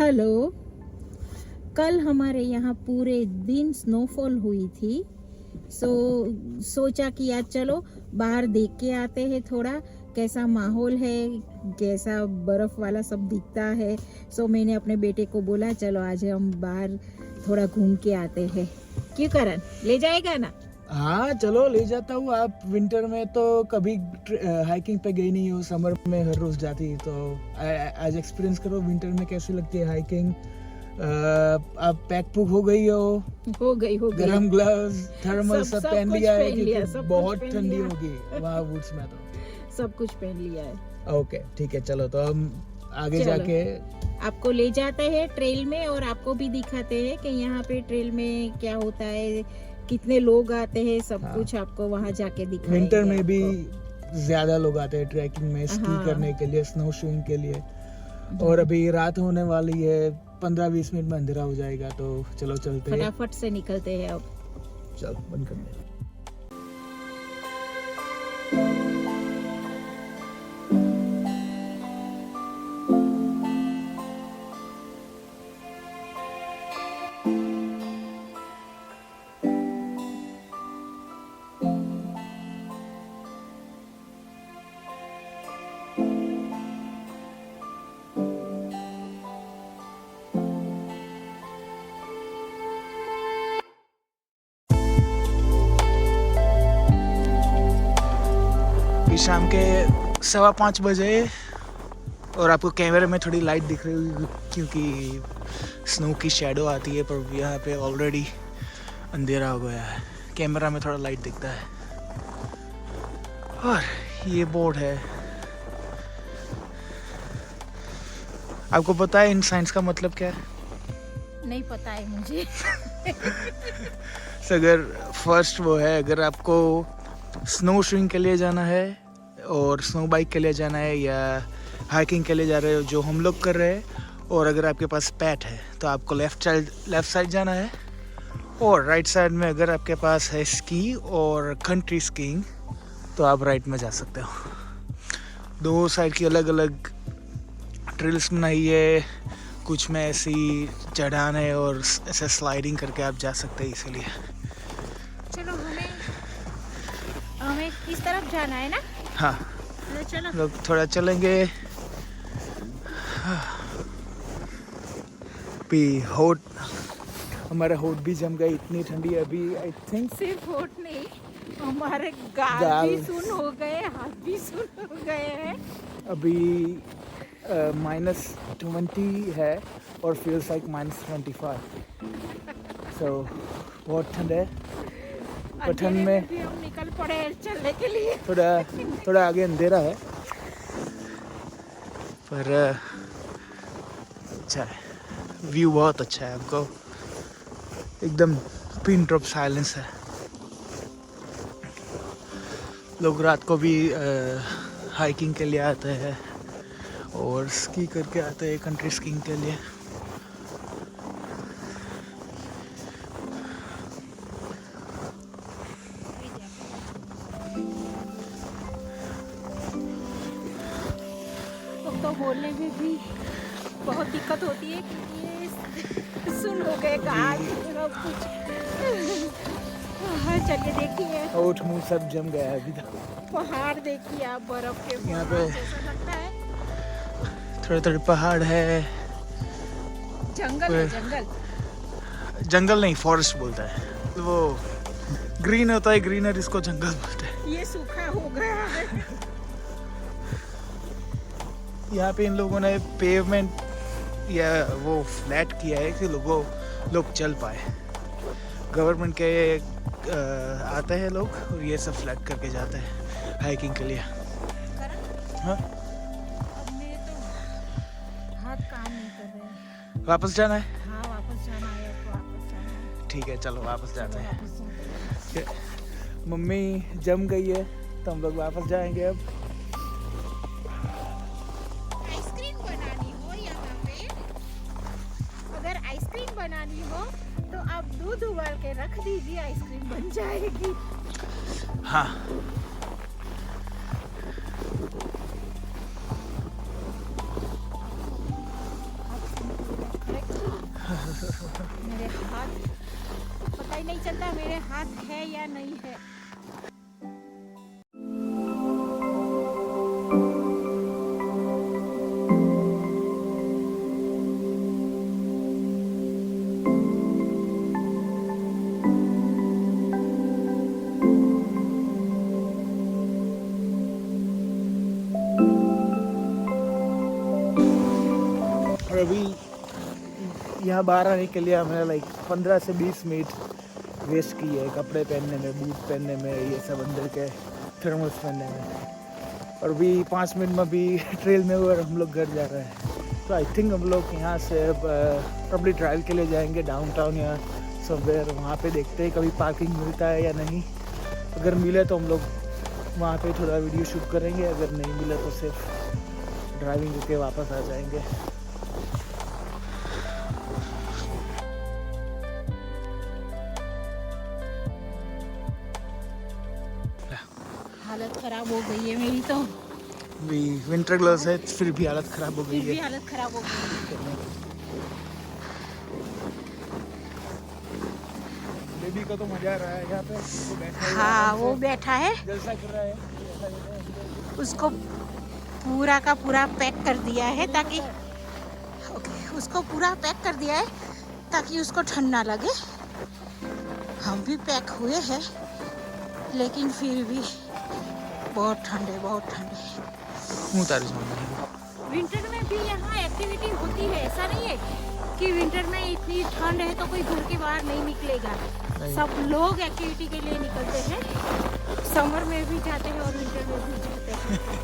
Hello. कल हमारे यहाँ पूरे दिन स्नोफॉल हुई थी। सोचा कि आज चलो बाहर देख के आते हैं, थोड़ा कैसा माहौल है, कैसा बर्फ वाला सब दिखता है। मैंने अपने बेटे को बोला चलो आज हम बाहर थोड़ा घूम के आते हैं। क्यों करण, ले जाएगा ना? हाँ चलो ले जाता हूँ। आप विंटर में तो कभी हाइकिंग पे गई नहीं हो, समर में हर रोज जाती, तो आज एक्सपीरियंस करो विंटर में कैसी लगती है हाइकिंग। आप पैक पुक हो गई हो गई गरम ग्लव्स थर्मल सब पहन लिया है क्योंकि बहुत ठंडी होगी वहाँ वुड्स में, तो सब कुछ पहन लिया है। ओके ठीक है, चलो तो हम आगे जाके आपको ले जाते हैं ट्रेल में और आपको भी दिखाते हैं कि यहाँ पे ट्रेल में क्या होता है, कितने लोग आते हैं, सब कुछ आपको वहाँ जाके दिखाएंगे। विंटर में भी ज्यादा लोग आते हैं ट्रैकिंग में, स्की करने के लिए, स्नो शूइंग के लिए। और अभी रात होने वाली है, 15-20 मिनट में अंधेरा हो जाएगा, तो चलो चलते हैं, फटाफट से निकलते हैं अब। चलो बंद करते हैं। शाम के 5:15 बजे और आपको कैमरे में थोड़ी लाइट दिख रही होगी क्योंकि स्नो की शैडो आती है, पर यहाँ पे ऑलरेडी अंधेरा हो गया है। कैमरा में थोड़ा लाइट दिखता है। और ये बोर्ड है, आपको पता है इन साइंस का मतलब क्या है? नहीं पता है मुझे। अगर फर्स्ट वो है, अगर आपको स्नो शूइंग के लिए जाना है और स्नो बाइक के लिए जाना है या हाइकिंग के लिए जा रहे हो जो हम लोग कर रहे हैं, और अगर आपके पास पैट है तो आपको लेफ्ट साइड जाना है, और राइट साइड में अगर आपके पास है स्की और कंट्री स्कीइंग तो आप राइट में जा सकते हो। दो साइड की अलग अलग ट्रेल्स बनाई है, कुछ में ऐसी चढ़ान है और ऐसे स्लाइडिंग करके आप जा सकते हैं। इसीलिए चलो हमें इस तरफ जाना है ना? हाँ चलो लोग थोड़ा चलेंगे। भी होट, हमारा होट भी जम गई, इतनी ठंडी है अभी। आई थिंक सिर्फ होट नहीं, हमारे गाल भी सुन हो गए, हाथ भी सुन हो गए हैं। अभी -20 है और feels like -25, so बहुत ठंड है। पर ठंड में भी हम निकल पड़े चलने के लिए। थोड़ा आगे अंधेरा है, पर अच्छा है, व्यू बहुत अच्छा है। आपको एकदम पिन ड्रॉप साइलेंस है। लोग रात को भी हाइकिंग के लिए आते हैं और स्की करके आते हैं, कंट्री स्कीइंग के लिए। तो बोलने में भी बहुत दिक्कत होती है क्योंकि ये सुन हो गए गाल सब कुछ। हाँ चलिए देखिए, होठ मुंह सब जम गया है अभी तक। पहाड़ देखिए आप, बर्फ के यहाँ पे जैसा लगता है। थोड़े पहाड़ है, जंगल है, जंगल नहीं फॉरेस्ट बोलता है, वो ग्रीन होता है, ग्रीनर इसको जंगल बोलते हैं। ये सूखा हो गया है। यहाँ पे इन लोगों ने पेवमेंट या वो फ्लैट किया है कि लोग चल पाए। गवर्नमेंट के आते हैं लोग और ये सब फ्लैट करके जाते हैं हाइकिंग के लिए। हाँ अब मेरे तो हाथ काम नहीं कर रहे हैं। वापस जाना है? हाँ वापस जाना है, तो वापस जाना है। ठीक है चलो वापस जाते हैं। वापस जाते हैं। मम्मी जम गई है तो हम लोग वापस जाएंगे अब। आइसक्रीम बनानी हो यहाँ पे, अगर आइसक्रीम बनानी हो तो आप दूध उबाल के रख दीजिए, आइसक्रीम बन जाएगी। हाँ है या नहीं है। और अभी यहाँ बाहर आने के लिए हमने लाइक 15 से 20 मिनट वेस्ट की है कपड़े पहनने में, बूट पहनने में, ये सब अंदर के थर्मल्स पहनने में। और अभी 5 मिनट में भी ट्रेल में और हम लोग घर जा रहे हैं। तो आई थिंक हम लोग यहाँ से प्रॉब्ली ट्रायल के लिए जाएंगे डाउनटाउन या समवेयर। वहाँ पे देखते हैं कभी पार्किंग मिलता है या नहीं। अगर मिले तो हम लोग वहाँ पे थोड़ा वीडियो शूट करेंगे, अगर नहीं मिले तो सिर्फ ड्राइविंग करके वापस आ जाएंगे। हालत खराब हो गई है मेरी तो। भी विंटर ग्लव्स है फिर भी हालत खराब हो गई फिर भी है। हालत खराब हो गई है। बेबी का तो मजा आ रहा है यहाँ पे, वो बैठा है, हाँ वो बैठा है, जलसा कर रहा है। उसको पूरा का पूरा पैक कर दिया है ताकि उसको पूरा पैक कर दिया है ताकि उसको ठंड ना लगे। हम भी पैक हुए हैं लेकिन फिर भी बहुत ठंड है, बहुत ठंड है। विंटर में भी यहाँ एक्टिविटी होती है, ऐसा नहीं है कि विंटर में इतनी ठंड है तो कोई घर के बाहर नहीं निकलेगा। सब लोग एक्टिविटी के लिए निकलते हैं, समर में भी जाते हैं और विंटर में भी जाते हैं।